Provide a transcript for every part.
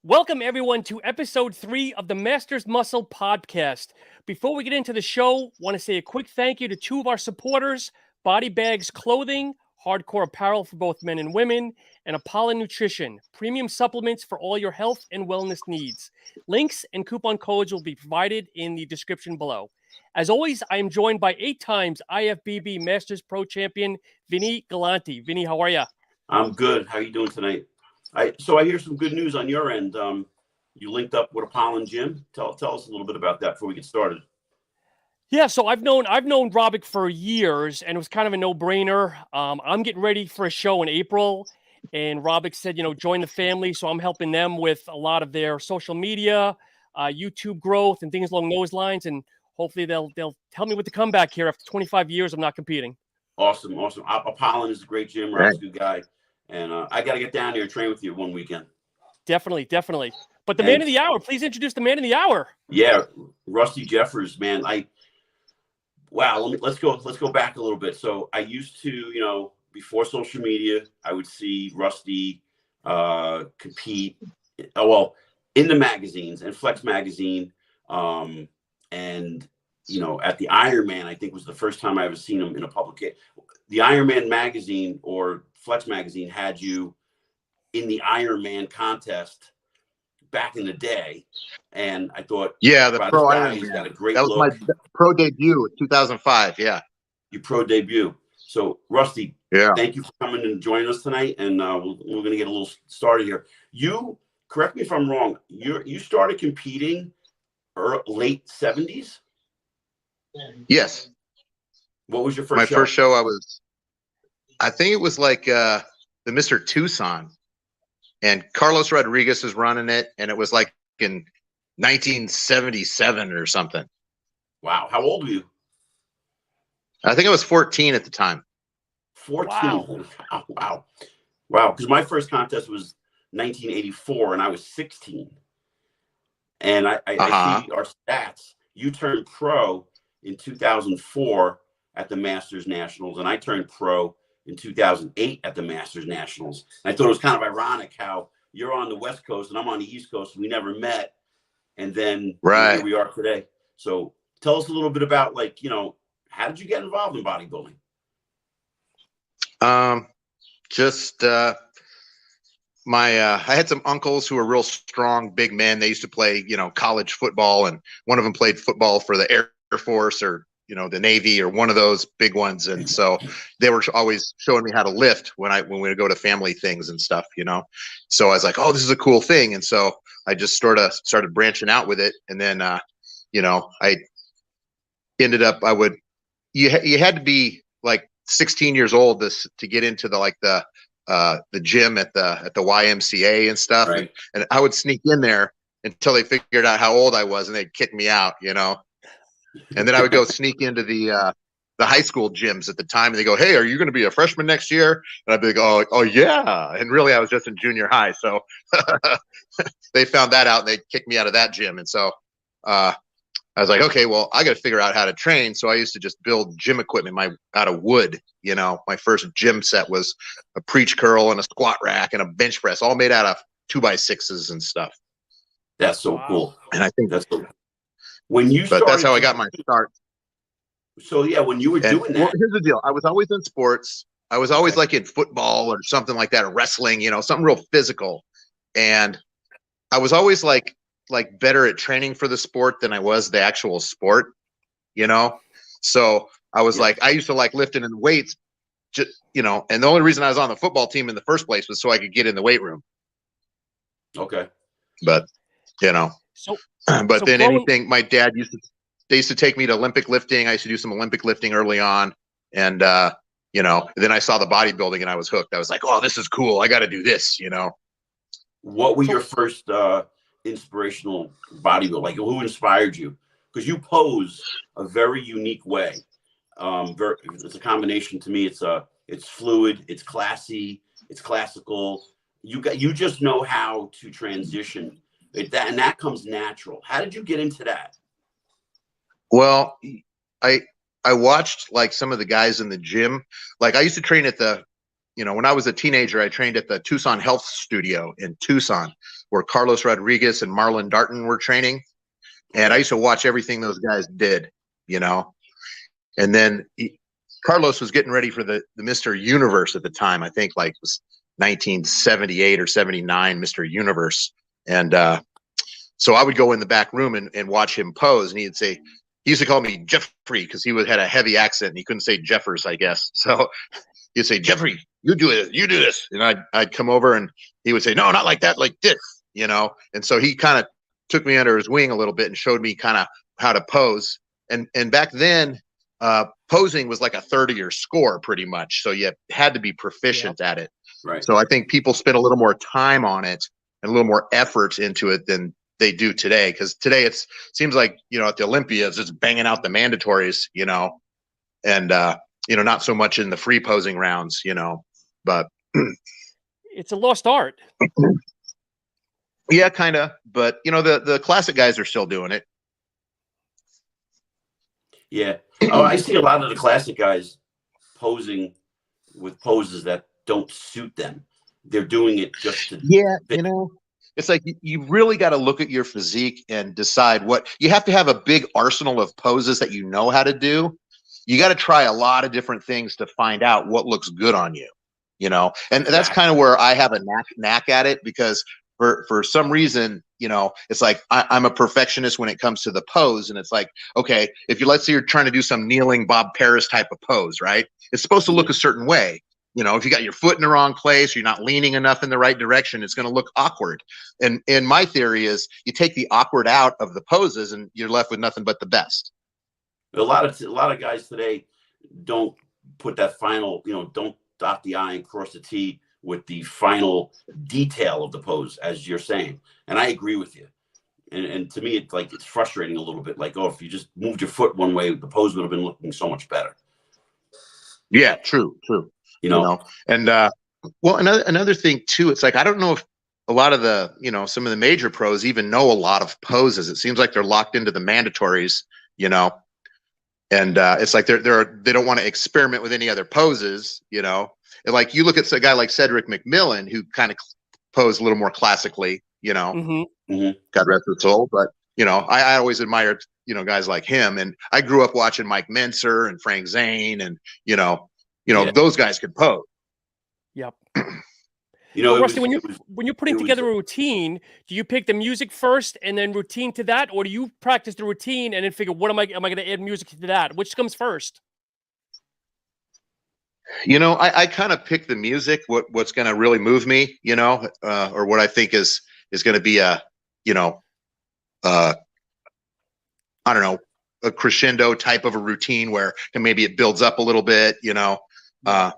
Welcome, everyone, to episode 3 of the Masters Muscle podcast. Before we get into the show, want to say a quick thank you to two of our supporters, Body Bags Clothing, hardcore apparel for both men and women, and Apollon Nutrition, premium supplements for all your health and wellness needs. Links and coupon codes will be provided in the description below. As always, I am joined by 8 times IFBB Masters Pro Champion, Vinnie Galanti. Vinnie, how are you? I'm good. How are you doing tonight? So I hear some good news on your end. You linked up with Apollon Gym. Tell us a little bit about that before we get started. Yeah, so I've known Robic for years, and it was kind of a no-brainer. I'm getting ready for a show in April, and Robic said, join the family. So I'm helping them with a lot of their social media, YouTube growth, and things along those lines. And hopefully they'll tell me what to come back here after 25 years of not competing. Awesome. Apollon is a great gym. Rob's a good guy. And I got to get down there and train with you one weekend. Definitely. But the man of the hour, please introduce the man of the hour. Yeah, Rusty Jeffers, man. Let's go back a little bit. So I used to, before social media, I would see Rusty compete. In the magazines and Flex magazine, and at the Ironman, I think was the first time I ever seen him in a publication. The Ironman magazine or Flex magazine had you in the Ironman contest back in the day, and I thought, yeah, the pro Ironman. He's got a great that was look. My pro debut in 2005. Yeah, your pro debut. So Rusty, yeah, thank you for coming and joining us tonight, and we're going to get a little started here. You correct me if I'm wrong. You started competing late 70s. Yes. What was your first? My show? first show, I think it was like the Mr. Tucson, and Carlos Rodriguez was running it, and it was like in 1977 or something. Wow, how old were you? I think I was 14 at the time. 14. Wow. Because my first contest was 1984, and I was 16. And I see our stats. You turned pro in 2004 at the Masters Nationals, and I turned pro in 2008 at the Masters Nationals. And I thought it was kind of ironic how you're on the West Coast and I'm on the East Coast. We never met, and then here we are today. So tell us a little bit about, how did you get involved in bodybuilding? I had some uncles who were real strong, big men. They used to play, college football, and one of them played football for the Air Force or, the Navy or one of those big ones. And so they were always showing me how to lift when we would go to family things and stuff, So I was like, oh, this is a cool thing. And so I just sort of started branching out with it. And then, I ended up, you had to be like 16 years old to get into the gym at the YMCA and stuff. Right. And I would sneak in there until they figured out how old I was, and they'd kick me out, and then I would go sneak into the high school gyms at the time, and they go, hey, are you going to be a freshman next year? And I'd be like, oh yeah. And really I was just in junior high. So they found that out and they kicked me out of that gym. And so I was like, okay, well, I got to figure out how to train. So I used to just build gym equipment out of wood. My first gym set was a preach curl and a squat rack and a bench press, all made out of 2x6s and stuff. That's so cool. And I think that's cool. But that's how I got my start. So yeah, when you were doing that, well, here's the deal. I was always in sports. I was always like in football or something like that, or wrestling, something real physical. And I was always like better at training for the sport than I was the actual sport, So I was I used to like lifting in weights, just, and the only reason I was on the football team in the first place was so I could get in the weight room. Okay. But, then anything, my dad they used to take me to Olympic lifting. I used to do some Olympic lifting early on. And, then I saw the bodybuilding and I was hooked. I was like, oh, this is cool. I got to do this, What were your first inspirational bodybuilding? Like, who inspired you? Because you pose a very unique way. It's a combination to me. It's fluid, it's classy, it's classical. You just know how to transition and that comes natural. How did you get into that? Well, I watched like some of the guys in the gym. Like I used to train at the when I was a teenager, I trained at the Tucson Health Studio in Tucson, where Carlos Rodriguez and Marlon Darton were training. And I used to watch everything those guys did, and then Carlos was getting ready for the Mr. Universe at the time. I think like it was 1978 or 79, Mr. Universe. And so I would go in the back room and watch him pose. And he used to call me Jeffrey because he had a heavy accent and he couldn't say Jeffers, I guess. So he'd say, Jeffrey, you do it, you do this. And I'd come over and he would say, no, not like that, like this, And so he kind of took me under his wing a little bit and showed me kind of how to pose. And back then, posing was like a 30 year score pretty much. So you had to be proficient at it. Right. So I think people spend a little more time on it and a little more effort into it than they do today. Because today seems like, at the Olympia, it's just banging out the mandatories, and, not so much in the free posing rounds, but it's a lost art. Yeah, kind of. But, the classic guys are still doing it. Yeah. Oh, I see a lot of the classic guys posing with poses that don't suit them. They're doing it just to fit. It's like you really got to look at your physique and decide you have to have a big arsenal of poses that you know how to do. You got to try a lot of different things to find out what looks good on you, and that's kind of where I have a knack at it, because for some reason, it's like I'm a perfectionist when it comes to the pose. And it's like, okay, let's say you're trying to do some kneeling Bob Paris type of pose, right? It's supposed to look a certain way. If you got your foot in the wrong place, you're not leaning enough in the right direction, it's going to look awkward. And my theory is you take the awkward out of the poses and you're left with nothing but the best. A lot of guys today don't put that final, don't dot the I and cross the T with the final detail of the pose, as you're saying. And I agree with you. And to me, it's frustrating a little bit. Like, if you just moved your foot one way, the pose would have been looking so much better. Yeah, true. And another thing too, it's like, I don't know if a lot of the, some of the major pros even know a lot of poses. It seems like they're locked into the mandatories, and it's like they don't want to experiment with any other poses, And like you look at a guy like Cedric McMillan, who kind of posed a little more classically, Mm-hmm. God rest his soul. But, I always admired, guys like him. And I grew up watching Mike Menser and Frank Zane and, those guys could pose. Yep. Rusty, when you're putting together a routine, do you pick the music first and then routine to that? Or do you practice the routine and then figure, am I going to add music to that? Which comes first? I kind of pick the music, what's going to really move me, or what I think is going to be I don't know, a crescendo type of a routine where maybe it builds up a little bit, because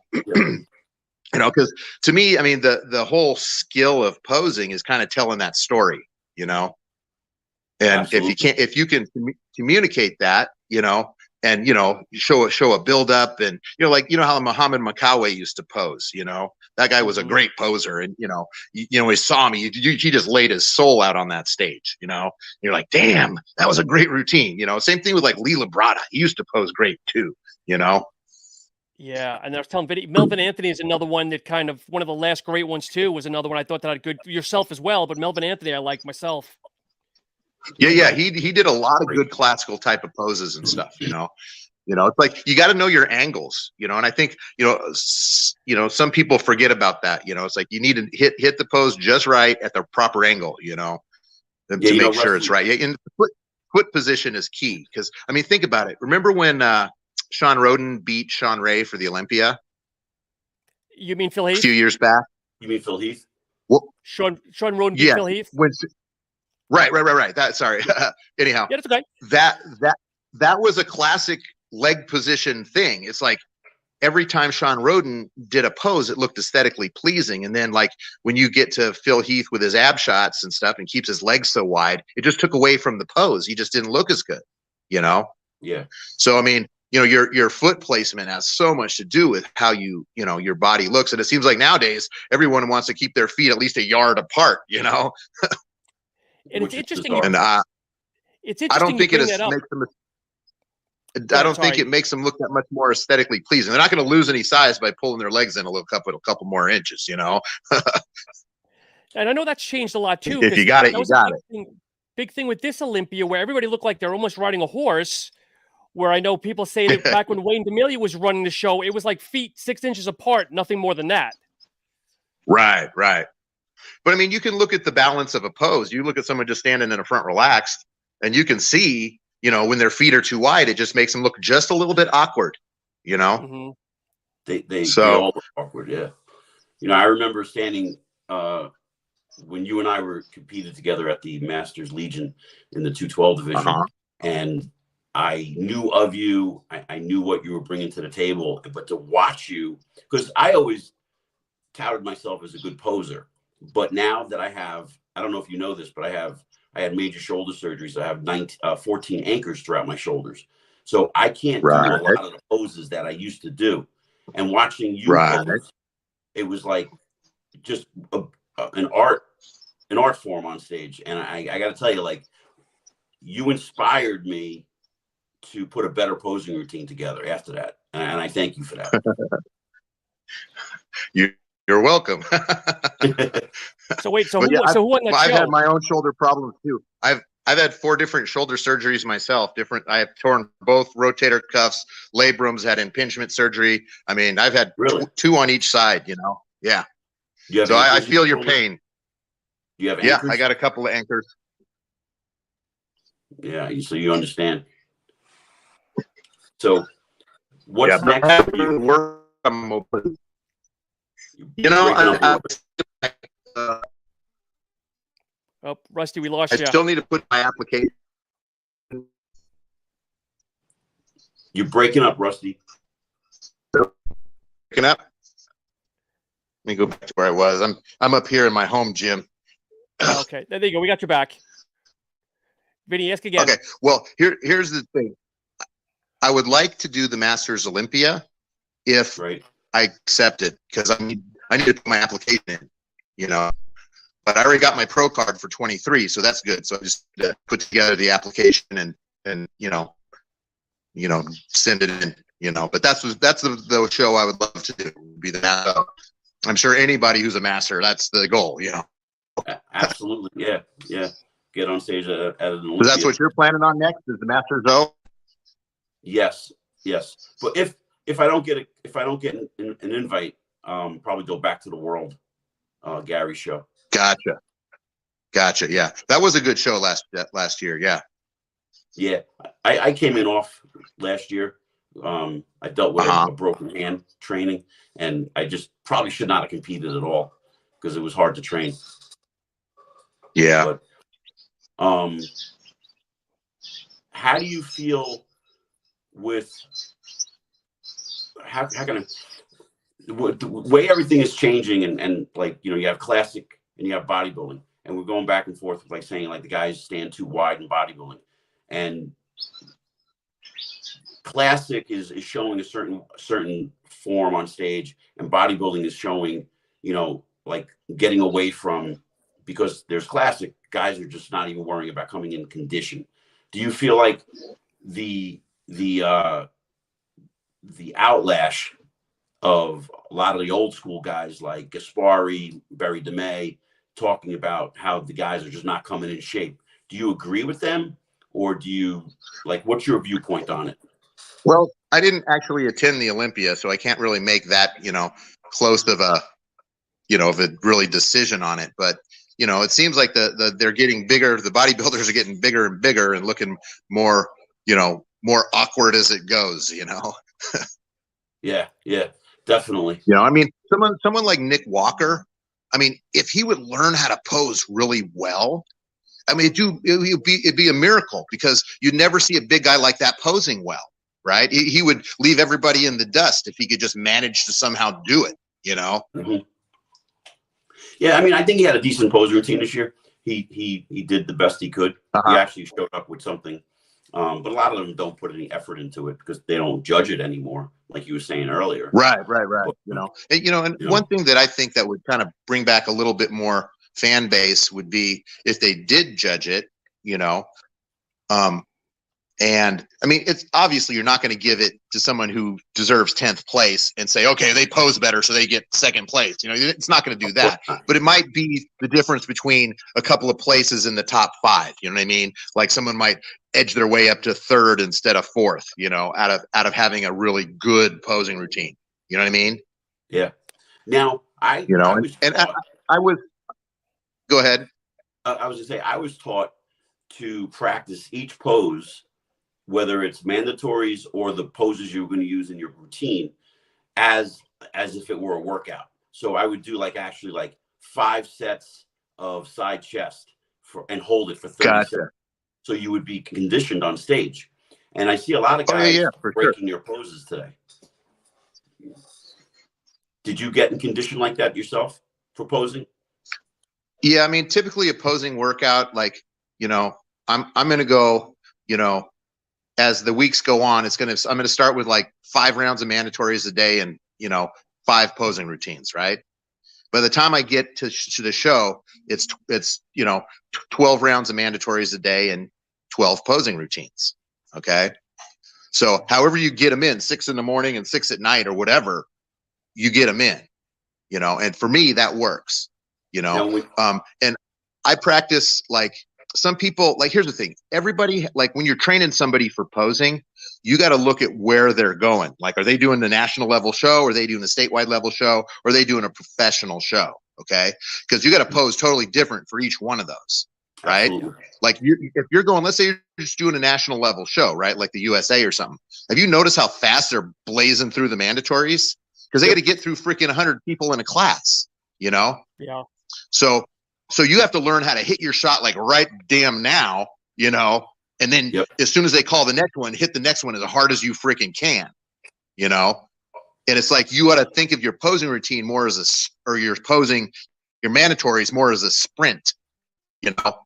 to me, I mean, the whole skill of posing is kind of telling that story, and Absolutely. if you can communicate that, and show a build up, and how Muhammad Makawe used to pose. That guy was a great poser, and he saw me. He just laid his soul out on that stage. You're like, damn, that was a great routine. Same thing with like Lee Labrada. He used to pose great too. Yeah, and I was telling Vinnie, Melvin Anthony is another one that kind of one of the last great ones too. Was another one I thought that had good yourself as well, but Melvin Anthony I like myself. Yeah, he did a lot of good classical type of poses and stuff. It's like you got to know your angles. And I think some people forget about that. It's like you need to hit the pose just right at the proper angle. To make sure it's right. Yeah, and foot position is key because I mean, think about it. Remember when Sean Roden beat Sean Ray for the Olympia? You mean Phil Heath? A few years back. You mean Phil Heath? Well, Sean Roden beat Phil Heath? Right. Sorry. Anyhow, yeah, that's okay. That was a classic leg position thing. It's like every time Sean Roden did a pose, it looked aesthetically pleasing. And then like when you get to Phil Heath with his ab shots and stuff and keeps his legs so wide, it just took away from the pose. He just didn't look as good, Yeah. So, I mean, your foot placement has so much to do with how your body looks. And it seems like nowadays everyone wants to keep their feet at least a yard apart, And it's interesting. And it's interesting. I don't think it makes them. I don't think it makes them look that much more aesthetically pleasing. They're not going to lose any size by pulling their legs in a couple more inches, you know. And I know that's changed a lot too. If you got it, you got it. Big thing with this Olympia, where everybody looked like they're almost riding a horse. Where I know people say that back when Wayne D'Amelio was running the show, it was like feet 6 inches apart, nothing more than that. Right. But I mean, you can look at the balance of a pose. You look at someone just standing in the front relaxed, and you can see, you know, when their feet are too wide, it just makes them look just a little bit awkward, you know? They all look awkward, yeah. You know, I remember standing when you and I were competed together at the Masters Legion in the 212 division, and I knew of you. I knew what you were bringing to the table, but to watch you, because I always touted myself as a good poser. But now that I don't know if you know this, but I had major shoulder surgeries. I have 14 anchors throughout my shoulders. So I can't do a lot of the poses that I used to do. And watching you pose, it was like just an art form on stage. And I got to tell you, like, you inspired me to put a better posing routine together after that. And I thank you for that. You're welcome. So wait, who won that show? I've had my own shoulder problems too. I've had 4 different shoulder surgeries myself. I have torn both rotator cuffs, labrums, had impingement surgery. I mean, I've had 2 on each side, you know? Yeah. So I feel your pain. You have anchors? Yeah, I got a couple of anchors. Yeah, so you understand. So what's next for you? You know, oh, Rusty, we lost you. I still need to put my application. You're breaking up, Rusty. Breaking up? Let me go back to where I was. I'm up here in my home gym. Okay, there you go. We got your back. Vinny, ask again. Okay, well, here's the thing. I would like to do the Masters Olympia if I accept it, because I need to put my application in, you know. But I already got my pro card for 23, so that's good. So I just put together the application and you know send it in, you know. But that's the show I would love to do, would be the master. I'm sure anybody who's a master, that's the goal, you know. Absolutely, yeah. Get on stage at an Olympia. So that's what you're planning on next, is the Masters O? Yes. But if I don't get an invite, probably go back to the World Gary show. Gotcha. Yeah, that was a good show last year. Yeah. I came in off last year. I dealt with a broken hand training, and I just probably should not have competed at all because it was hard to train. Yeah. But, how do you feel with how can I, the way everything is changing, and like, you know, you have classic and you have bodybuilding, and we're going back and forth with, like, saying like the guys stand too wide in bodybuilding, and classic is showing a certain form on stage, and bodybuilding is showing, you know, like getting away from, because there's classic guys are just not even worrying about coming in condition. Do you feel like the outlash of a lot of the old school guys like Gaspari, Barry DeMay, talking about how the guys are just not coming in shape, do you agree with them, or do you, like, what's your viewpoint on it? Well, I didn't actually attend the Olympia, so I can't really make that, you know, close of a, you know, of a really decision on it. But, you know, it seems like they're getting bigger. The bodybuilders are getting bigger and bigger and looking more, you know, more awkward as it goes, you know. Yeah, definitely. You know, I mean, someone like Nick Walker, I mean, if he would learn how to pose really well, I mean, it'd be a miracle, because you'd never see a big guy like that posing well, right? He would leave everybody in the dust if he could just manage to somehow do it, you know? Mm-hmm. Yeah, I mean, I think he had a decent pose routine this year. He did the best he could. He actually showed up with something. But a lot of them don't put any effort into it because they don't judge it anymore, like you were saying earlier. Right. But, and one thing that I think that would kind of bring back a little bit more fan base would be if they did judge it, you know, And I mean, it's obviously you're not going to give it to someone who deserves 10th place and say, okay, they pose better, so they get 2nd place. You know, it's not going to do that. But it might be the difference between a couple of places in the top 5. You know what I mean? Like someone might edge their way up to 3rd instead of 4th. You know, out of having a really good posing routine. You know what I mean? Yeah. Now I was go ahead. I was gonna say I was taught to practice each pose, whether it's mandatories or the poses you're going to use in your routine, as if it were a workout. So I would do like 5 sets of side chest and hold it for 30 seconds. So you would be conditioned on stage. And I see a lot of guys breaking their poses today. Did you get in condition like that yourself for posing? Yeah, I mean, typically a posing workout, like, you know, I'm going to go, you know, as the weeks go on, I'm going to start with like 5 rounds of mandatories a day and, you know, 5 posing routines, right? By the time I get to the show, it's, you know, 12 rounds of mandatories a day and 12 posing routines. Okay. So however you get them in, 6 in the morning and 6 at night or whatever, you get them in, you know, and for me, that works, you know, and I practice like, some people, like, here's the thing. Everybody, like when you're training somebody for posing, you got to look at where they're going. Like, are they doing the national level show? Are they doing the statewide level show? Or are they doing a professional show? Okay. Because you got to pose totally different for each one of those. Right. Absolutely. Like if you're going, let's say you're just doing a national level show, right? Like the USA or something. Have you noticed how fast they're blazing through the mandatories? Because they got to get through freaking 100 people in a class, you know? Yeah. So you have to learn how to hit your shot like right damn now, you know, and then as soon as they call the next one, hit the next one as hard as you freaking can, you know. And it's like you got to think of your posing routine more as or your mandatories more as a sprint, you know.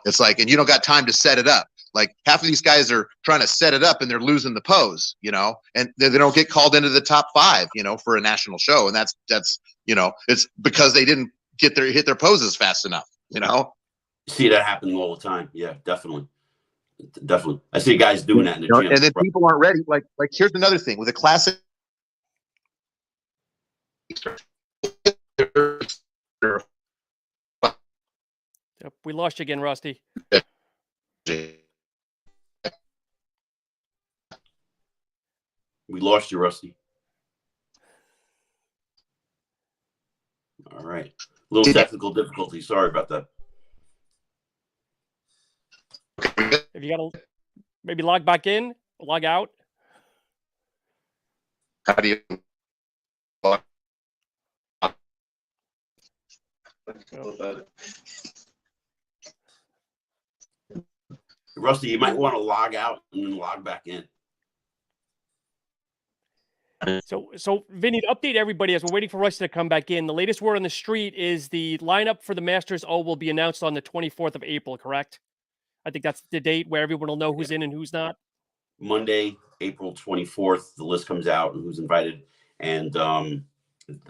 It's like, and you don't got time to set it up. Like half of these guys are trying to set it up and they're losing the pose, you know, and they don't get called into the top 5, you know, for a national show. And that's you know, it's because they didn't hit their poses fast enough, you know. See that happening all the time. Yeah, definitely. I see guys doing that in the gym. And then people aren't ready. Like here's another thing with a classic. Yep, we lost you again, Rusty. We lost you, Rusty. All right. A little technical difficulty. Sorry about that. If you got to maybe log back in, log out. How do you log? Rusty, you might want to log out and then log back in. So Vinnie, to update everybody as we're waiting for Rusty to come back in, the latest word on the street is the lineup for the Masters O will be announced on the 24th of April, correct? I think that's the date where everyone will know who's in and who's not. Monday, April 24th, the list comes out and who's invited. And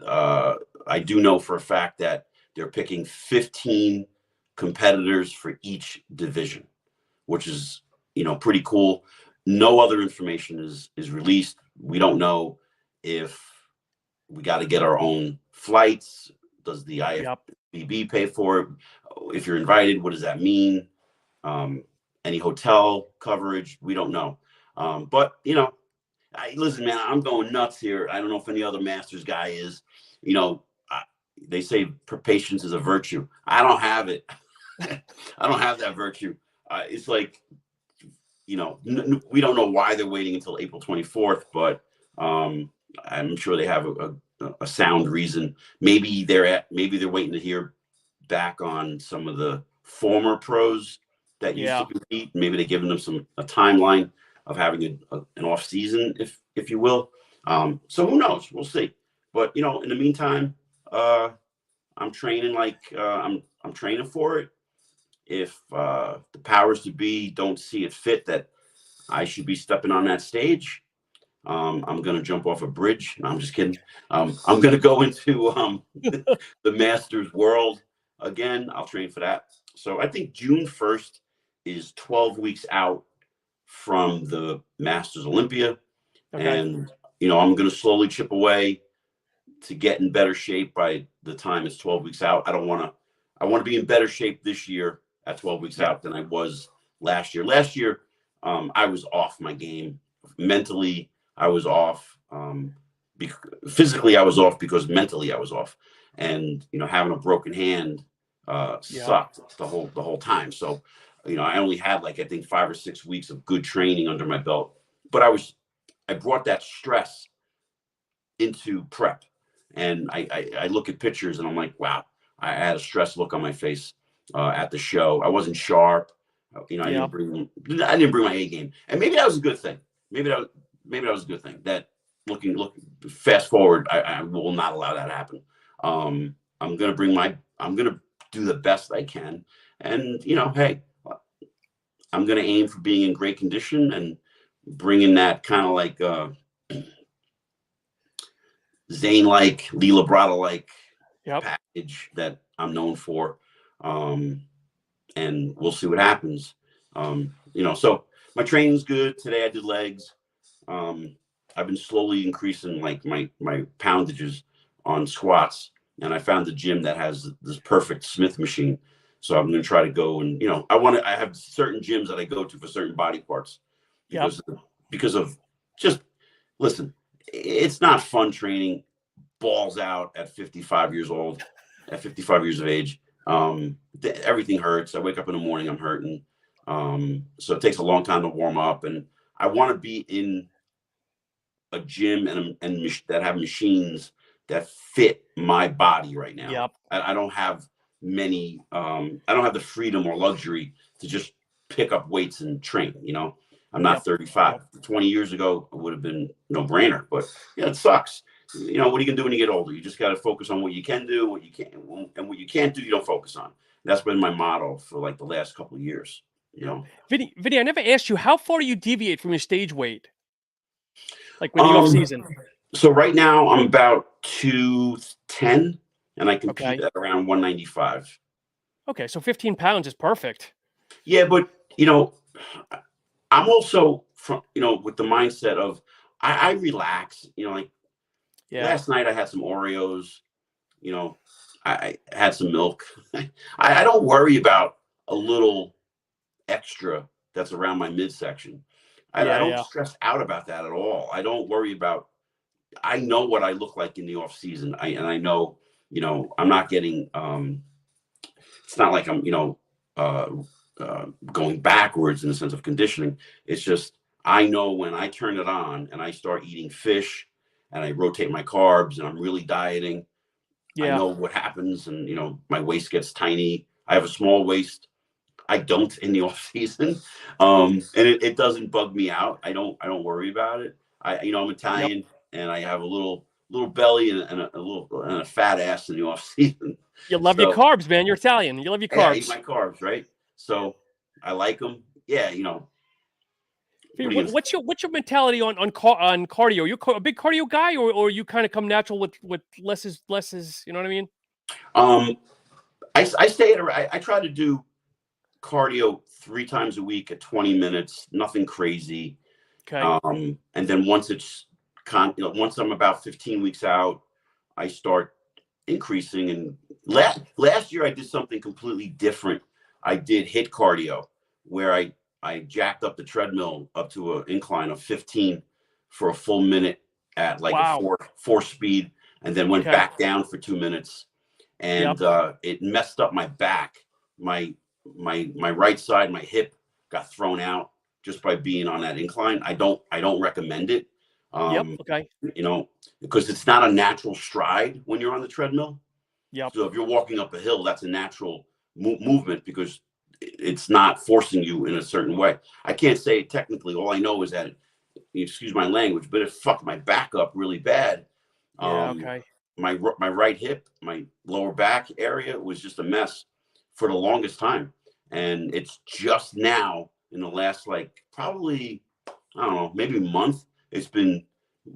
I do know for a fact that they're picking 15 competitors for each division, which is, you know, pretty cool. No other information is released. We don't know if we got to get our own flights. Does the IFBB pay for it? If you're invited, what does that mean? Any hotel coverage? We don't know. But, you know, listen, man, I'm going nuts here. I don't know if any other Masters guy is. You know, they say patience is a virtue. I don't have it. I don't have that virtue. It's like, you know, we don't know why they're waiting until April 24th, but I'm sure they have a sound reason. Maybe they're waiting to hear back on some of the former pros that used to compete. Maybe they're giving them a timeline of having an off season, if you will. So who knows? We'll see. But you know, in the meantime, I'm training like I'm training for it. If the powers to be don't see it fit that I should be stepping on that stage, I'm going to jump off a bridge. No, I'm just kidding. I'm going to go into the Masters world again. I'll train for that. So I think June 1st is 12 weeks out from the Masters Olympia. Okay. And, you know, I'm going to slowly chip away to get in better shape by the time it's 12 weeks out. I want to be in better shape this year at 12 weeks out than I was last year. Last year, I was off my game. Mentally, I was off. Physically, I was off because mentally I was off. And, you know, having a broken hand sucked the whole time. So, you know, I only had like, I think 5 or 6 weeks of good training under my belt, but I brought that stress into prep. And I look at pictures and I'm like, wow, I had a stress look on my face at the show. I wasn't sharp. You know, I didn't bring my A game. And maybe that was a good thing. Maybe that was a good thing. That looking fast forward, I will not allow that to happen. I'm gonna do the best I can. And, you know, hey, I'm gonna aim for being in great condition and bringing that kind of like Zane-like, Lee Labrada-like package that I'm known for. And we'll see what happens. You know, so my training's good. Today I did legs. I've been slowly increasing like my poundages on squats, and I found the gym that has this perfect Smith machine. So I'm going to try to go and, you know, I have certain gyms that I go to for certain body parts because of just, listen, it's not fun training balls out at 55 years old, at 55 years of age. Everything hurts. I wake up in the morning, I'm hurting. So it takes a long time to warm up, and I want to be in a gym and that have machines that fit my body right now. I don't have many, I don't have the freedom or luxury to just pick up weights and train. You know, I'm not 35. 20 years ago, it would have been no brainer, but yeah, it sucks. You know, what are you gonna do when you get older? You just got to focus on what you can do, what you can't, and what you can't do, you don't focus on. That's been my motto for like the last couple of years. You know, Vinnie, I never asked you, how far do you deviate from your stage weight? Like when you're off season? So right now I'm about 210, and I compete at around 195. Okay, so 15 pounds is perfect. Yeah, but you know, I'm also from, you know, with the mindset of I relax. You know, like last night I had some Oreos. You know, I had some milk. I don't worry about a little extra that's around my midsection. I don't stress out about that at all. I don't worry about. I know what I look like in the off season. I know, you know, I'm not getting. It's not like I'm, you know, going backwards in the sense of conditioning. It's just I know when I turn it on and I start eating fish and I rotate my carbs and I'm really dieting. I know what happens, and you know, my waist gets tiny. I have a small waist. I don't in the off season, and it doesn't bug me out. I don't worry about it. You know, I'm Italian, and I have a little belly and a fat ass in the off season. You love your carbs, man. You're Italian. You love your carbs. Yeah, I eat my carbs, right? So I like them. Yeah, you know. What's your mentality on cardio? You a big cardio guy, or you kind of come natural with less is, you know what I mean? I stay at I try to do cardio 3 times a week at 20 minutes, nothing crazy. Okay. And then once it's once I'm about 15 weeks out, I start increasing. And last year I did something completely different. I did HIIT cardio, where I jacked up the treadmill up to an incline of 15 for a full minute at like a 4 speed, and then went back down for 2 minutes. And it messed up my back. My right side, my hip got thrown out just by being on that incline. I don't recommend it. You know, because it's not a natural stride when you're on the treadmill. So if you're walking up a hill, that's a natural movement because it's not forcing you in a certain way. I can't say it technically. All I know is that, excuse my language, but it fucked my back up really bad. My right hip, my lower back area was just a mess for the longest time. And it's just now in the last, like, probably, I don't know, maybe a month, it's been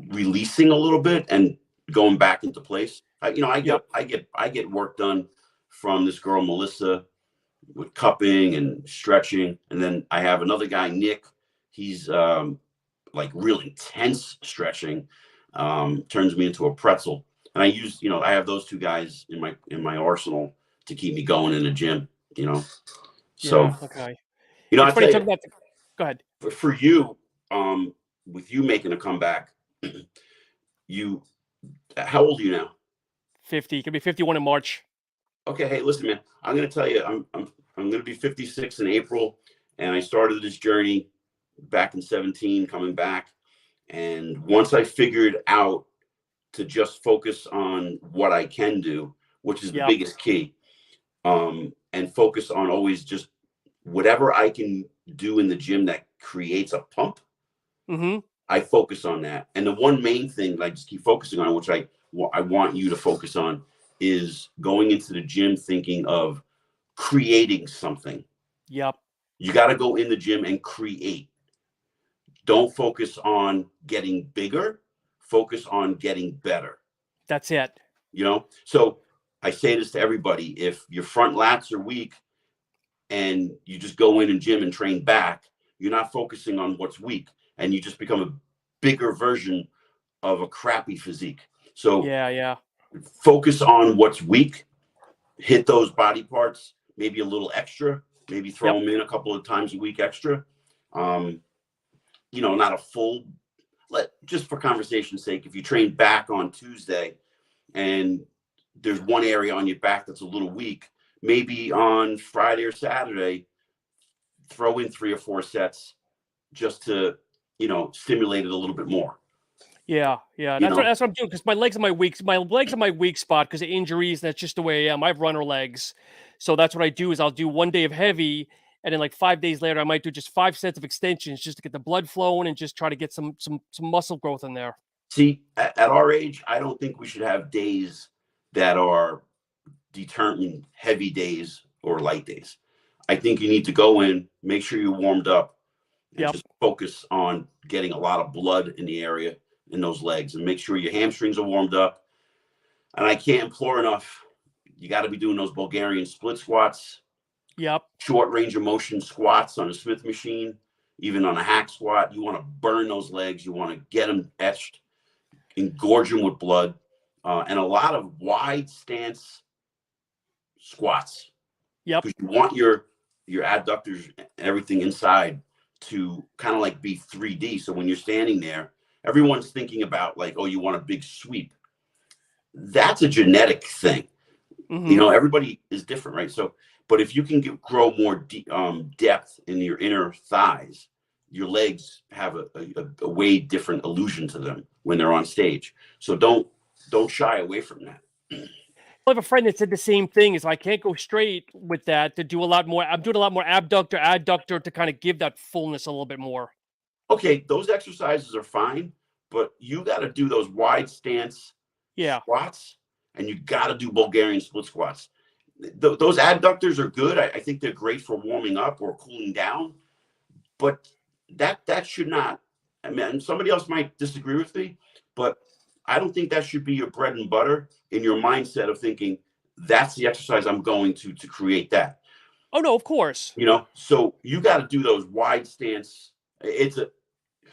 releasing a little bit and going back into place. I get work done from this girl, Melissa, with cupping and stretching. And then I have another guy, Nick. he's like real intense stretching, turns me into a pretzel. And I use, I have those two guys in my arsenal to keep me going in the gym, So, Yeah. Okay. I It's funny tell talking you, about. Go ahead. for you, with you making a comeback, how old are you now? 50. Could be 51 in March. Okay, hey, listen, man. I'm gonna tell you, I'm gonna be 56 in April, and I started this journey back in 17, coming back. And once I figured out to just focus on what I can do, which is the Yep. biggest key, and focus on always just whatever I can do in the gym that creates a pump. Mm-hmm. I focus on that. And the one main thing that I just keep focusing on, which I want you to focus on, is going into the gym thinking of creating something. Yep. You got to go in the gym and create. Don't focus on getting bigger. Focus on getting better. That's it. So I say this to everybody. If your front lats are weak and you just go in and gym and train back, you're not focusing on what's weak, and you just become a bigger version of a crappy physique. So Yeah. focus on what's weak, hit those body parts, maybe a little extra, maybe throw them in a couple of times a week extra. Not a full, just for conversation's sake, if you train back on Tuesday and there's one area on your back that's a little weak, maybe on Friday or Saturday, throw in 3 or 4 sets just to, stimulate it a little bit more. Yeah. That's what I'm doing, because my legs are my weak spot because of injuries. That's just the way I am. I have runner legs, so that's what I do. Is I'll do one day of heavy, and then like 5 days later, I might do just 5 sets of extensions just to get the blood flowing and just try to get some muscle growth in there. See, at our age, I don't think we should have days that are determined heavy days or light days. I think you need to go in, make sure you're warmed up, and just focus on getting a lot of blood in the area in those legs, and make sure your hamstrings are warmed up. And I can't implore enough, you got to be doing those Bulgarian split squats. Yep. Short range of motion squats on a Smith machine, even on a hack squat. You want to burn those legs. You want to get them etched, engorge them with blood, and a lot of wide stance squats. Yep. Because you want your adductors and everything inside to kind of like be 3D. So when you're standing there, everyone's thinking about like, oh, you want a big sweep. That's a genetic thing. Mm-hmm. Everybody is different, right? So, but if you can grow more depth in your inner thighs, your legs have a way different illusion to them when they're on stage. So don't shy away from that. I have a friend that said the same thing. Is I can't go straight with that, to do a lot more. I'm doing a lot more abductor, adductor to kind of give that fullness a little bit more. Okay, those exercises are fine, but you got to do those wide stance squats, and you got to do Bulgarian split squats. Those adductors are good. I think they're great for warming up or cooling down, but that should not. I mean, somebody else might disagree with me, but I don't think that should be your bread and butter in your mindset of thinking that's the exercise I'm going to create that. Oh no, of course. So you got to do those wide stance.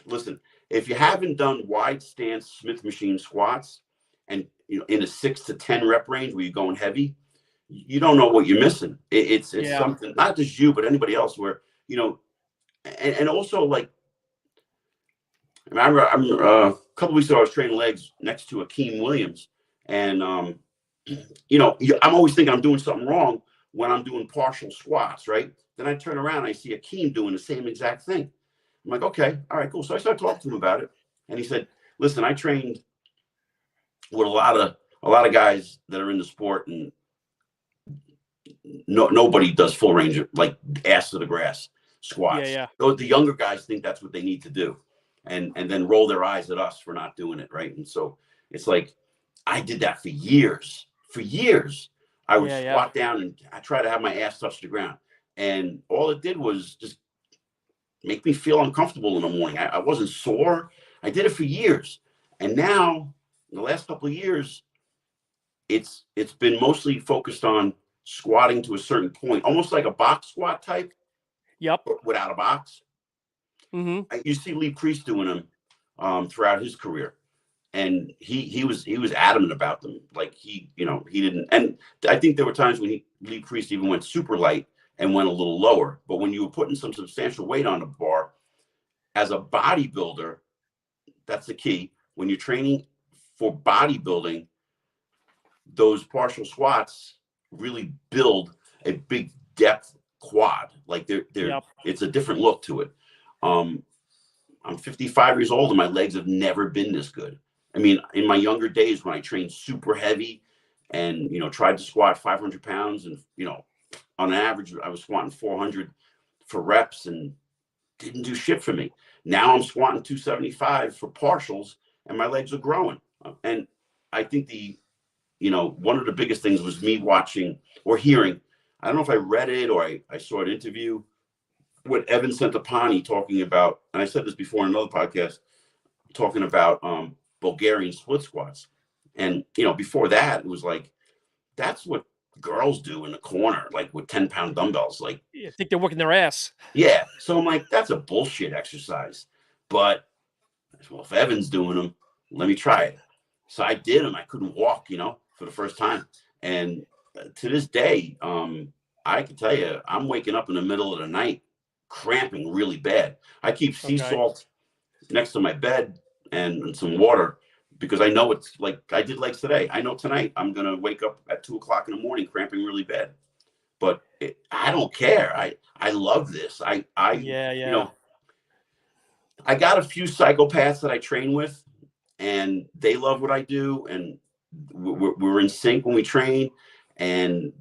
Listen, if you haven't done wide stance Smith machine squats and in a 6 to 10 rep range where you're going heavy, you don't know what you're missing. It's something, not just you, but anybody else, where, and also, like, I remember a couple weeks ago, I was training legs next to Akeem Williams. And, I'm always thinking I'm doing something wrong when I'm doing partial squats, right? Then I turn around and I see Akeem doing the same exact thing. I'm like, okay, all right, cool. So I started talking to him about it. And he said, listen, I trained with a lot of guys that are in the sport, and nobody does full range of, like, ass to the grass squats. Yeah. The younger guys think that's what they need to do, and then roll their eyes at us for not doing it, right? And so it's like, I did that for years. I would squat down and I try to have my ass touch the ground, and all it did was just make me feel uncomfortable in the morning. I wasn't sore. I did it for years, and now in the last couple of years, it's been mostly focused on squatting to a certain point, almost like a box squat type. Yep. Without a box. You see Lee Priest doing them throughout his career. And he was adamant about them. Like he didn't. And I think there were times when Lee Priest even went super light and went a little lower. But when you were putting some substantial weight on the bar, as a bodybuilder, that's the key. When you're training for bodybuilding, those partial squats really build a big depth quad. Like it's a different look to it. I'm 55 years old and my legs have never been this good. I mean, in my younger days when I trained super heavy and, tried to squat 500 pounds and, on average, I was squatting 400 for reps and didn't do shit for me. Now I'm squatting 275 for partials and my legs are growing. And I think one of the biggest things was me watching or hearing, I don't know if I read it or I saw an interview with Evan Centopani talking about, and I said this before in another podcast, talking about Bulgarian split squats. And, before that, it was like, that's what girls do in the corner, like with 10-pound dumbbells. Like, I think they're working their ass. Yeah. So I'm like, that's a bullshit exercise. But, well, if Evan's doing them, let me try it. So I did them. I couldn't walk, for the first time. And to this day, I can tell you, I'm waking up in the middle of the night cramping really bad. I keep sea salt next to my bed and some water because I know it's like I did legs today. I know tonight I'm going to wake up at 2 o'clock in the morning cramping really bad. But I don't care. I love this. I got a few psychopaths that I train with and they love what I do. And we're in sync when we train. And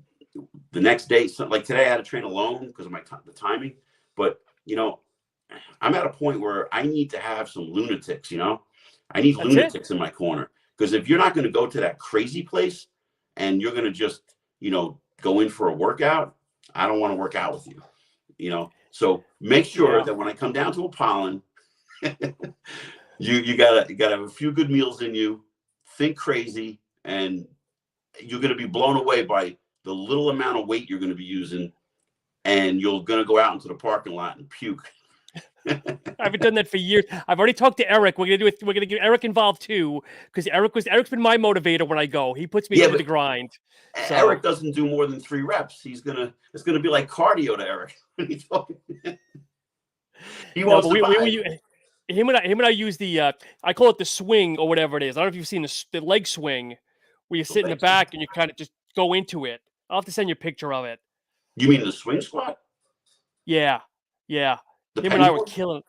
the next day, like today, I had to train alone because of the timing. But, I'm at a point where I need to have some lunatics, I need lunatics in my corner. Because if you're not going to go to that crazy place and you're going to just, go in for a workout, I don't want to work out with you, So make sure that when I come down to Apollon, you gotta have a few good meals in you, think crazy, and you're going to be blown away by the little amount of weight you're going to be using. And you're going to go out into the parking lot and puke. I haven't done that for years. I've already talked to Eric. We're gonna get Eric involved too, because Eric's been my motivator when I go. He puts me through the grind. So. Eric doesn't do more than 3 reps. It's gonna be like cardio to Eric. Him and I use the I call it the swing or whatever it is. I don't know if you've seen the leg swing where you sit in the back and you kind of just go into it. I'll have to send you a picture of it. You mean the swing squat? Yeah. Him and I were killing.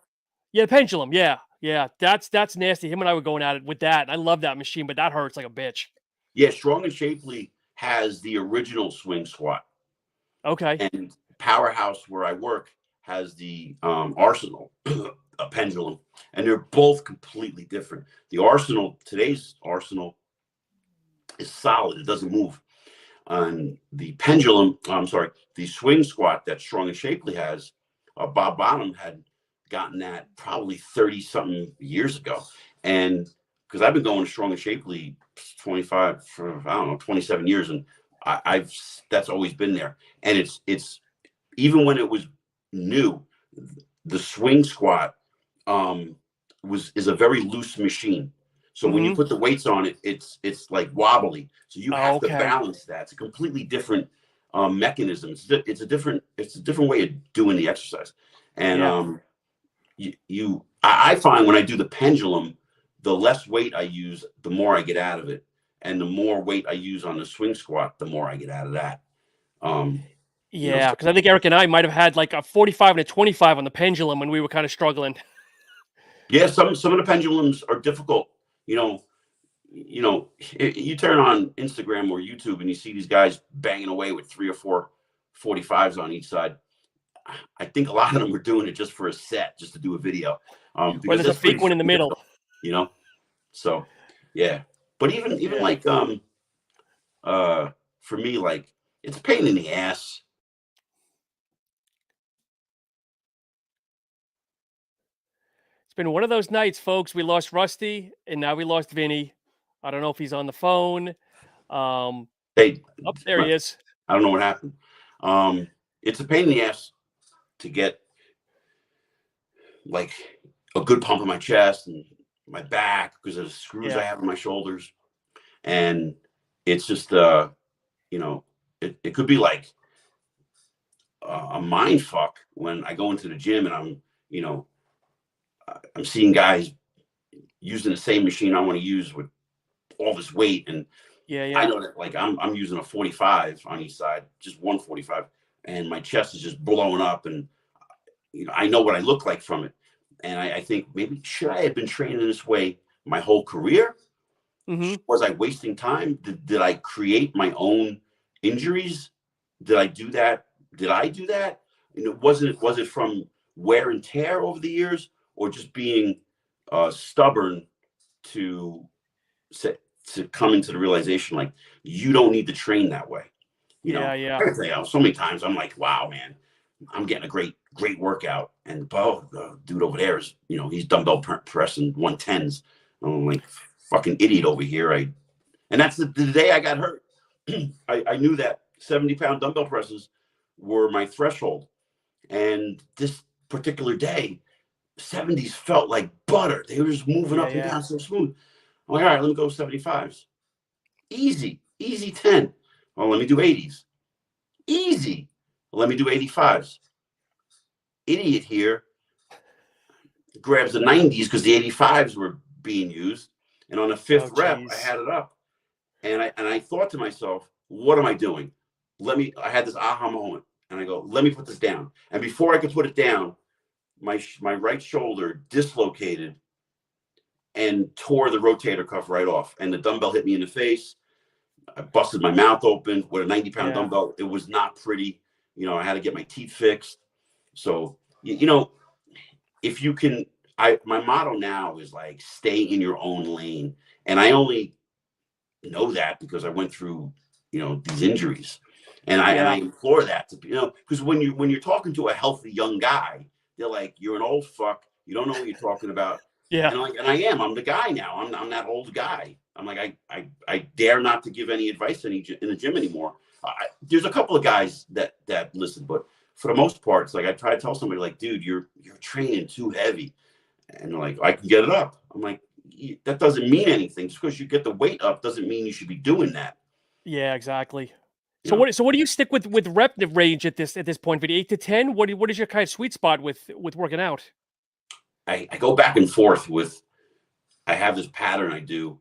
Yeah, the pendulum. Yeah. That's nasty. Him and I were going at it with that. I love that machine, but that hurts like a bitch. Yeah, Strong and Shapely has the original swing squat. Okay. And Powerhouse, where I work, has the Arsenal, a pendulum, and they're both completely different. Today's Arsenal is solid; it doesn't move. And the pendulum, the swing squat that Strong and Shapely has, Bob Bonham had gotten that probably 30-something years ago. And because I've been going to Strong and Shapely 27 years, and that's always been there. And it's even when it was new, the swing squat is a very loose machine. So when you put the weights on it, it's like wobbly. So you have to balance that. It's a completely different mechanism. It's a different way of doing the exercise. And I find when I do the pendulum, the less weight I use, the more I get out of it. And the more weight I use on the swing squat, the more I get out of that. Because I think Eric and I might have had like a 45 and a 25 on the pendulum when we were kind of struggling. Yeah, some of the pendulums are difficult. You turn on Instagram or YouTube and you see these guys banging away with 3 or 4 45s on each side. I think a lot of them are doing it just for a set, just to do a video. Or there's a fake one in the middle. So yeah. But even like for me, like it's a pain in the ass. It's been one of those nights, folks. We lost Rusty, and now we lost Vinnie. I don't know if he's on the phone. There he is. I don't know what happened. It's a pain in the ass to get like a good pump in my chest and my back because of the screws Yeah. I have in my shoulders. And it's just, you know, it could be like a mind fuck when I go into the gym and I'm, you know, I'm seeing guys using the same machine I want to use with all this weight. And I know that like I'm using a 45 on each side, just 145, and my chest is just blowing up. And, you know, I know what I look like from it. And I think maybe should I have been training this way my whole career? Was I wasting time? Did I create my own injuries? Did I do that? You know, was it from wear and tear over the years, or just being stubborn to come into the realization like you don't need to train that way? You know, I gotta tell you, so many times I'm like, wow, man, I'm getting a great workout, and the dude over there is, you know, he's dumbbell pressing 110s. I'm like, fucking idiot over here. And that's the day I got hurt. I knew that 70-pound dumbbell presses were my threshold. And this particular day, 70s felt like butter. They were just moving up and down so smooth. I'm like, all right, let me go 75s. Easy 10. Well, let me do 80s. Easy. Let me do 85s. Idiot here grabs the 90s because the 85s were being used. And on the fifth rep, I had it up. And I thought to myself, what am I doing? I had this aha moment. And I go, let me put this down. And before I could put it down, my right shoulder dislocated and tore the rotator cuff right off. And the dumbbell hit me in the face. I busted my mouth open with a 90-pound dumbbell. It was not pretty. You know, I had to get my teeth fixed. So, you know, if you can, my motto now is like, stay in your own lane. And I only know that because I went through, you know, these injuries. And I implore that to, you know, because when you're talking to a healthy young guy, they're like, you're an old fuck. You don't know what you're talking about. And I'm the guy now. I'm that old guy. I'm like, I dare not to give any advice in the gym anymore. There's a couple of guys that listen, but for the most part, it's like I try to tell somebody like, dude, you're training too heavy. And they're like, I can get it up. I'm like, that doesn't mean anything. Just because you get the weight up doesn't mean you should be doing that. Yeah, exactly. So what do you stick with rep range at this point? 8 to 10? What is your kind of sweet spot with working out? I go back and forth with. I have this pattern I do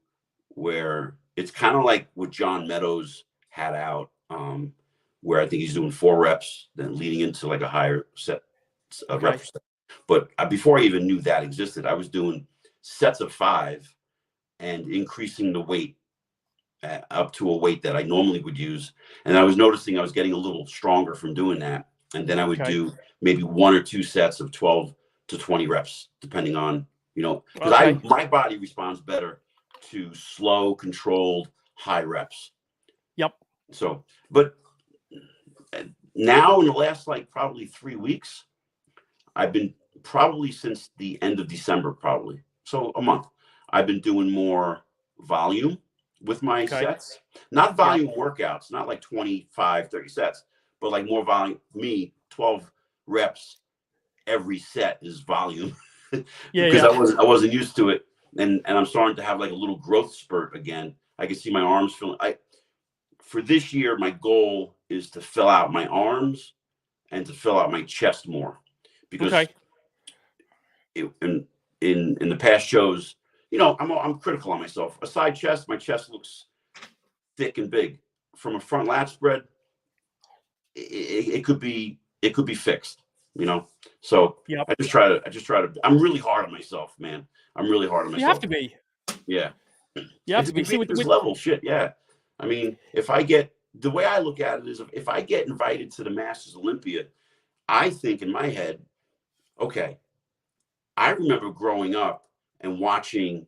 where it's kind of like what John Meadows had out, where I think he's doing 4 reps, then leading into like a higher set rep set. But before I even knew that existed, I was doing sets of 5 and increasing the weight up to a weight that I normally would use. And I was noticing I was getting a little stronger from doing that. And then I would do maybe 1 or 2 sets of 12 to 20 reps, depending on, you know, because my body responds better to slow, controlled, high reps. Yep. So, but now in the last like probably 3 weeks, I've been probably since the end of December, probably. So a month, I've been doing more volume with my sets, not volume workouts, not like 25, 30 sets, but like more volume. 12 reps every set is volume because I wasn't used to it. And I'm starting to have like a little growth spurt again. I can see my arms feeling. For this year, my goal is to fill out my arms and to fill out my chest more, because in the past shows, you know, I'm critical on myself. A side chest, my chest looks thick and big. From a front lat spread, it could be fixed, you know. So I just try to. I'm really hard on myself, man. I'm really hard on myself. You have to be. Yeah. You have to be. See, with this level shit. Yeah. I mean, the way I look at it is, if I get invited to the Masters Olympia, I think in my head, okay, I remember growing up and watching,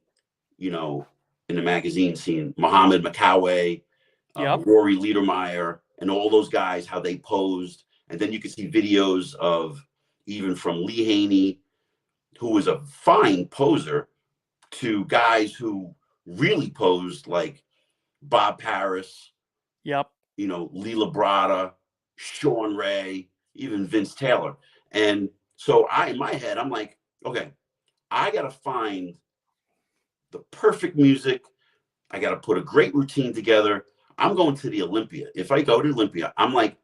you know, in the magazine, seeing Muhammad Makawe, Rory Liedermeyer, and all those guys, how they posed. And then you could see videos of even from Lee Haney, who was a fine poser, to guys who really posed like Bob Paris, you know, Lee Labrada, Sean Ray, even Vince Taylor. And so in my head, I'm like, okay, I got to find the perfect music. I got to put a great routine together. I'm going to the Olympia. If I go to Olympia, I'm like,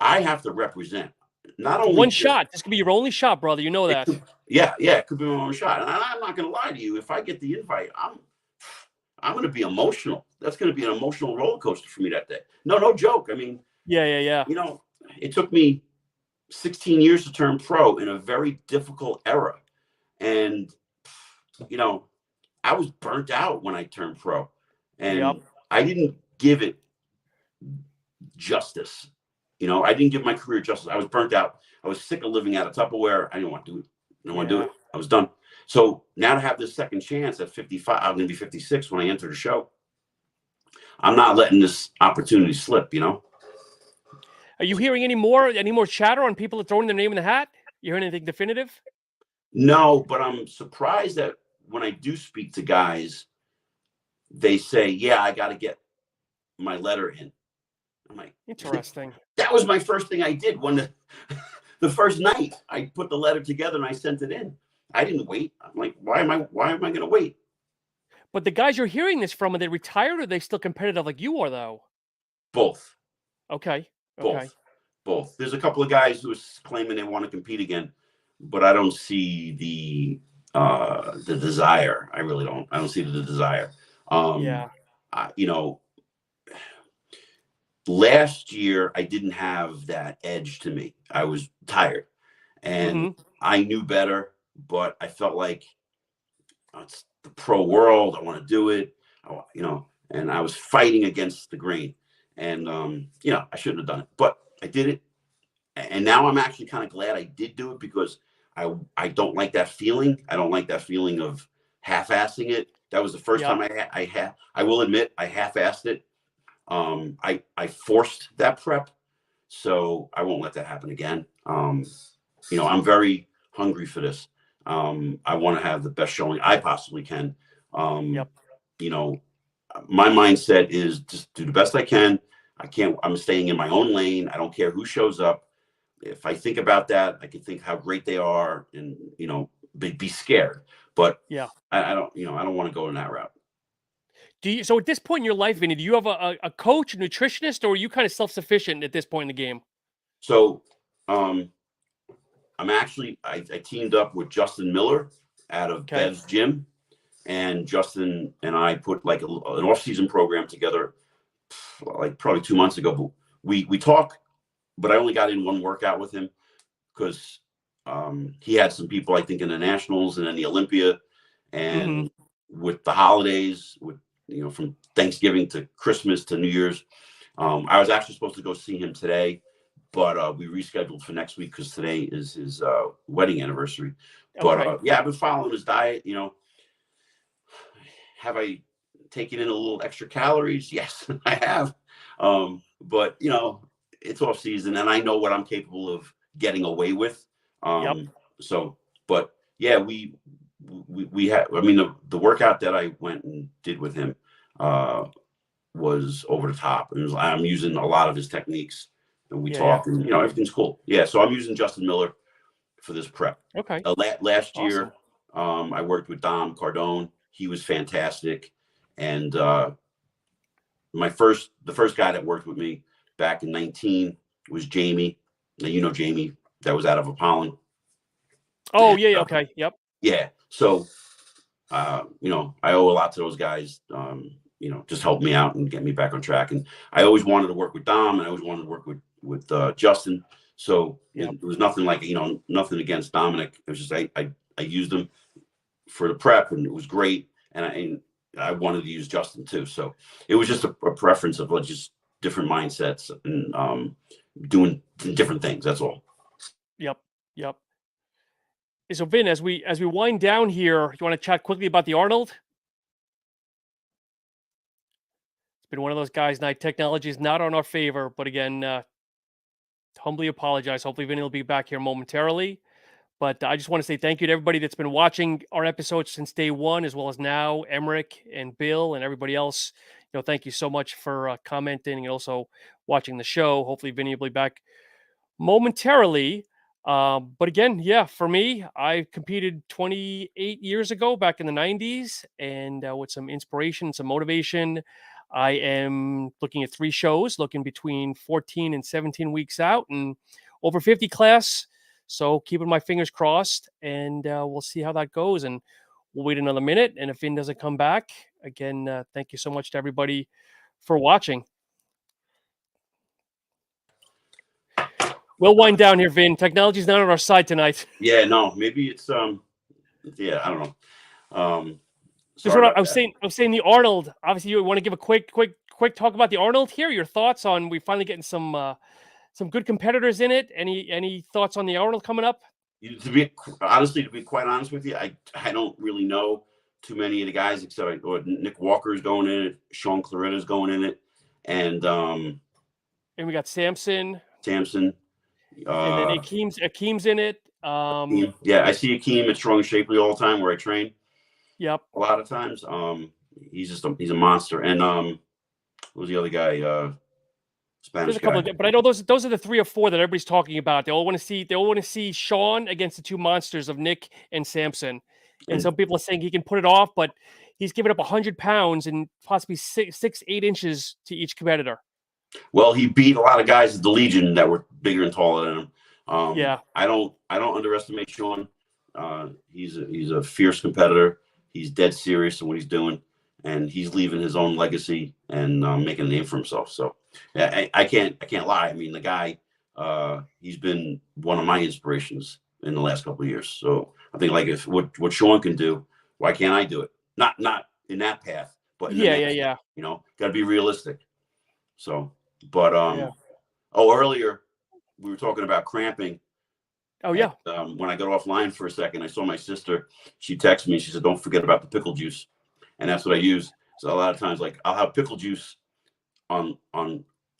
I have to represent. Not It's only one shot. This could be your only shot, brother. You know that. yeah, it could be my own shot. And I'm not going to lie to you. If I get the invite, I'm going to be emotional. That's going to be an emotional roller coaster for me that day. No joke. I mean, yeah. You know, it took me 16 years to turn pro in a very difficult era. And, you know, I was burnt out when I turned pro. And I didn't give it justice. I didn't give my career justice. I was burnt out. I was sick of living out of Tupperware. I didn't want to do it. I didn't want to do it. I was done. So now to have this second chance at 55, I'm going to be 56 when I enter the show. I'm not letting this opportunity slip, Are you hearing any more chatter on people throwing their name in the hat? You hearing anything definitive? No, but I'm surprised that when I do speak to guys, they say, yeah, I got to get my letter in. I'm like, interesting. That was my first thing I did when the first night I put the letter together and I sent it in. I didn't wait. I'm like, why am I going to wait? But the guys you're hearing this from, are they retired or are they still competitive like you are, though? Both. Okay. Both. There's a couple of guys who are claiming they want to compete again, but I don't see the desire. I really don't. I don't see the desire. Last year I didn't have that edge to me. I was tired and I knew better, but I felt like it's the pro world. I want to do it, and I was fighting against the grain, and I shouldn't have done it, but I did it. And now I'm actually kind of glad I did do it because I don't like that feeling. I don't like that feeling of half-assing it. That was the first time I will admit I half-assed it. I forced that prep, so I won't let that happen again. I'm very hungry for this. I want to have the best showing I possibly can. My mindset is just do the best I can. I'm staying in my own lane. I don't care who shows up. If I think about that, I can think how great they are and, be scared. But I don't want to go in that route. So at this point in your life, Vinny, do you have a coach, a nutritionist, or are you kind of self-sufficient at this point in the game? So I'm actually, I teamed up with Justin Miller out of Bev's Gym, and Justin and I put like an off-season program together like probably 2 months ago. But we talk, but I only got in one workout with him because he had some people, I think, in the Nationals and then the Olympia, and with the holidays, from Thanksgiving to Christmas to New Year's. I was actually supposed to go see him today, but we rescheduled for next week because today is his wedding anniversary. But I've been following his diet. Have I taken in a little extra calories? Yes, I have. But it's off season, and I know what I'm capable of getting away with. So, but yeah, we had. I mean, the workout that I went and did with him was over the top. I'm using a lot of his techniques, and we talk, and everything's cool. Yeah, so I'm using Justin Miller for this prep. Okay. Last year, I worked with Dom Cardone. He was fantastic, and the first guy that worked with me back in 2019 was Jamie. Now Jamie, that was out of Apollon. Oh, yeah. Okay. Yep. Yeah. So, I owe a lot to those guys, just help me out and get me back on track. And I always wanted to work with Dom, and I always wanted to work with Justin. So it was nothing like, nothing against Dominic. It was just, I used him for the prep, and it was great. And I wanted to use Justin too. So it was just a preference of just different mindsets and doing different things. That's all. Yep. So Vin, as we wind down here, you want to chat quickly about the Arnold? It's been one of those guys night. Technology is not on our favor, but again, humbly apologize. Hopefully Vinny will be back here momentarily. But I just want to say thank you to everybody that's been watching our episodes since day one, as well as now, Emmerich and Bill and everybody else. Thank you so much for commenting and also watching the show. Hopefully Vinny will be back momentarily. But again, yeah, for me, I competed 28 years ago, back in the 90s, and with some inspiration, some motivation, I am looking at 3 shows, looking between 14 and 17 weeks out, and over 50 class. So keeping my fingers crossed, and we'll see how that goes. And we'll wait another minute. And if Vin doesn't come back, again, thank you so much to everybody for watching. We'll wind down here, Vin. Technology's not on our side tonight. Yeah, no, maybe it's yeah, I don't know. Just what I was saying the Arnold. Obviously, you want to give a quick talk about the Arnold here. Your thoughts on we finally getting some good competitors in it. Any thoughts on the Arnold coming up? To be quite honest with you, I don't really know too many of the guys except Nick Walker's going in it, Sean Claretta's going in it, and we got Samson. And then Akeem's in it. Yeah, I see Akeem at Strong and Shapely all the time where I train. Yep. A lot of times. He's a monster. And what was the other guy? Spanish There's a couple guy. But I know those are the 3 or 4 that everybody's talking about. They all want to see Sean against the 2 monsters of Nick and Samson. And some people are saying he can put it off, but he's giving up 100 pounds and possibly 8 inches to each competitor. Well, he beat a lot of guys at the Legion that were bigger and taller than him. Yeah. I don't underestimate Sean. He's a fierce competitor. He's dead serious in what he's doing, and he's leaving his own legacy and making a name for himself. So yeah, I can't lie. I mean, the guy, he's been one of my inspirations in the last couple of years. So I think like if what Sean can do, why can't I do it? Not in that path, but in yeah. You know, got to be realistic. So, but earlier we were talking about cramping. Oh yeah. And, when I got offline for a second, I saw my sister. She texted me. She said, "Don't forget about the pickle juice," and that's what I use. So a lot of times, like I'll have pickle juice on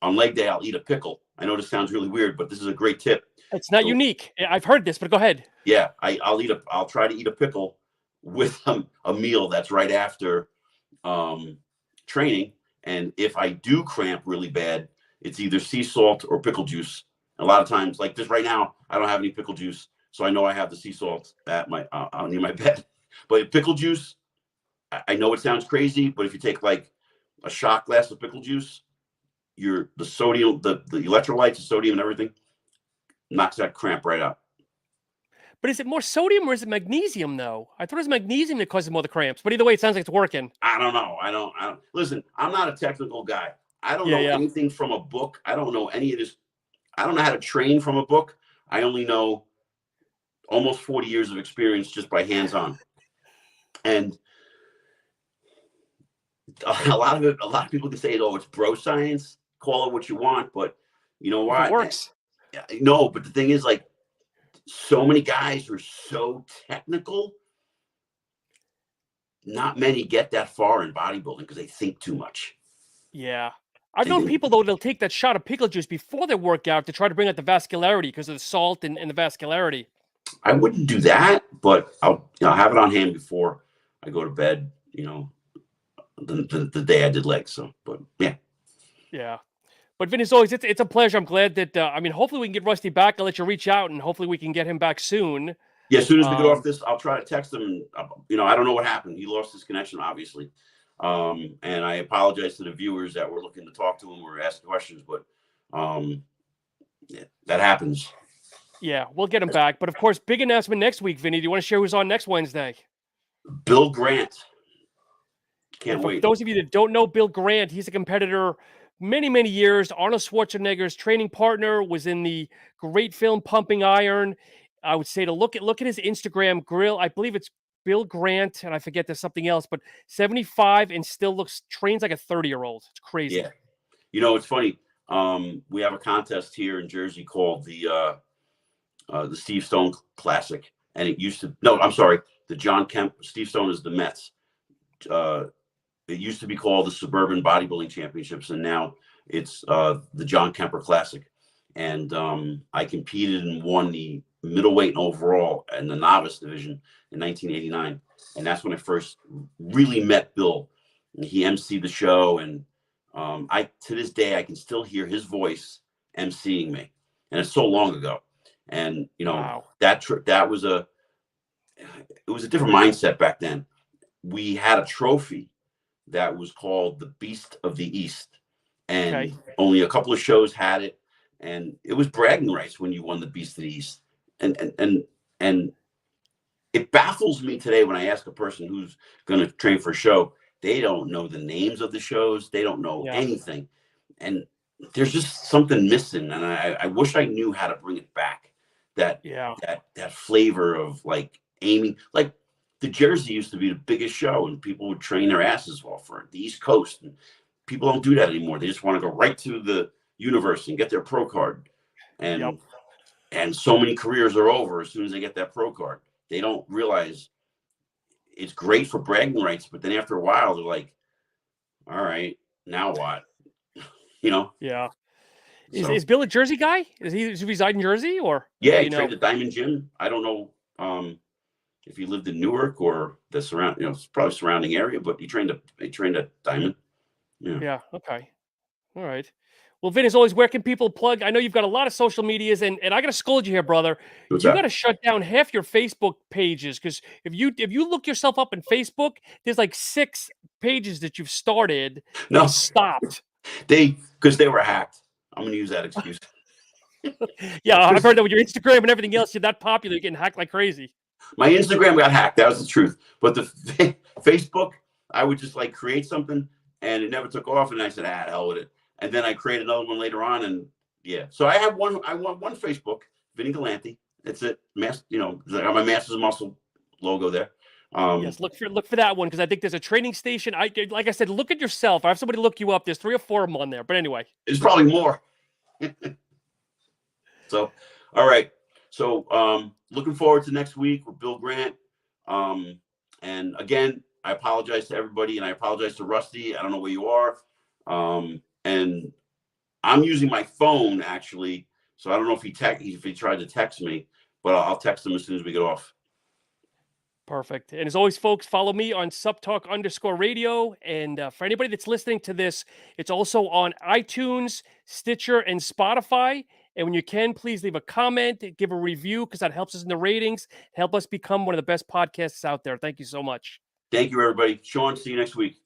leg day. I'll eat a pickle. I know this sounds really weird, but this is a great tip. It's not unique. I've heard this, but go ahead. Yeah, I'll try to eat a pickle with a meal that's right after training. And if I do cramp really bad, it's either sea salt or pickle juice. A lot of times, like this right now, I don't have any pickle juice, so I know I have the sea salt at my near my bed. But pickle juice, I know it sounds crazy, but if you take like a shot glass of pickle juice, the sodium, the electrolytes, the sodium, and everything knocks that cramp right out. But is it more sodium or is it magnesium though? I thought it was magnesium that causes more of the cramps. But either way, it sounds like it's working. I don't know. I don't listen. I'm not a technical guy. I don't know anything from a book. I don't know any of this. I don't know how to train from a book. I only know almost 40 years of experience just by hands-on. And a lot of people can say, "Oh, it's bro science." Call it what you want, but you know what? It works. No, but the thing is, like, so many guys are so technical. Not many get that far in bodybuilding because they think too much. Yeah. I've known people, though, they'll take that shot of pickle juice before their workout to try to bring out the vascularity because of the salt and the vascularity. I wouldn't do that, but I'll have it on hand before I go to bed, you know, the day I did legs. So, but yeah. Yeah. But Vin, as always, it's a pleasure. I'm glad that, hopefully we can get Rusty back. I'll let you reach out and hopefully we can get him back soon. Yeah, as soon as we get off this, I'll try to text him. And, I don't know what happened. He lost his connection, obviously. And I apologize to the viewers that were looking to talk to him or ask questions, but that happens. Yeah, we'll get him back. But of course, big announcement next week, Vinny. Do you want to share who's on next Wednesday? Bill Grant. Can't wait. For those of you that don't know Bill Grant, he's a competitor many, many years. Arnold Schwarzenegger's training partner, was in the great film Pumping Iron. I would say to look at his Instagram grill. I believe it's Bill Grant, and I forget there's something else, but 75 and still trains like a 30-year-old. It's crazy. Yeah. It's funny. We have a contest here in Jersey called the Steve Stone Classic. And it used to, no, I'm sorry. The John Kemp, Steve Stone is the Mets. It used to be called the Suburban Bodybuilding Championships. And now it's the John Kemper Classic. And I competed and won the middleweight and overall in the novice division in 1989. And that's when I first really met Bill. And he emceed the show. And to this day, I can still hear his voice emceeing me. And it's so long ago. And Wow. that was it was a different mindset back then. We had a trophy that was called the Beast of the East, and only a couple of shows had it, and it was bragging rights when you won the Beast of the East. And it baffles me today when I ask a person who's going to train for a show, they don't know the names of the shows, they don't know anything, and there's just something missing. And I wish I knew how to bring it back. That flavor of like aiming, like the Jersey used to be the biggest show, and people would train their asses off for it. The East Coast, and people don't do that anymore. They just want to go right to the universe and get their pro card. And so many careers are over as soon as they get that pro card. They don't realize it's great for bragging rights, but then after a while, they're like, all right, now what? Yeah. Is Bill a Jersey guy? Does he reside in Jersey, or? Yeah, he trained at Diamond Gym. I don't know if he lived in Newark or the it's probably surrounding area, but he trained at Diamond. Yeah. Okay. All right. Well, Vin, as always, where can people plug? I know you've got a lot of social medias, and I got to scold you here, brother. You got to shut down half your Facebook pages, because if you look yourself up in Facebook, there's like 6 pages that you've started and stopped. Because they were hacked. I'm going to use that excuse. Yeah, I've heard that with your Instagram and everything else, you're that popular, you're getting hacked like crazy. My Instagram got hacked. That was the truth. But the Facebook, I would just like create something, and it never took off. And I said, hell with it. And then I created another one later on, and so I have one Facebook, Vinnie Galanti. That's it. I got my Masters Muscle logo there. Yes, look for that one, because I think there's a training station. Like I said, look at yourself. I have somebody look you up. There's 3 or 4 of them on there. But anyway, there's probably more. So, all right. So, looking forward to next week with Bill Grant. And again, I apologize to everybody, and I apologize to Rusty. I don't know where you are. And I'm using my phone actually, so I don't know if he tried to text me, but I'll text him as soon as we get off. Perfect. And as always, folks, follow me on subtalk_radio. And for anybody that's listening to this, it's also on iTunes, Stitcher, and Spotify. And when you can, please leave a comment, give a review, because that helps us in the ratings, help us become one of the best podcasts out there. Thank you so much. Thank you, everybody. Sean, see you next week.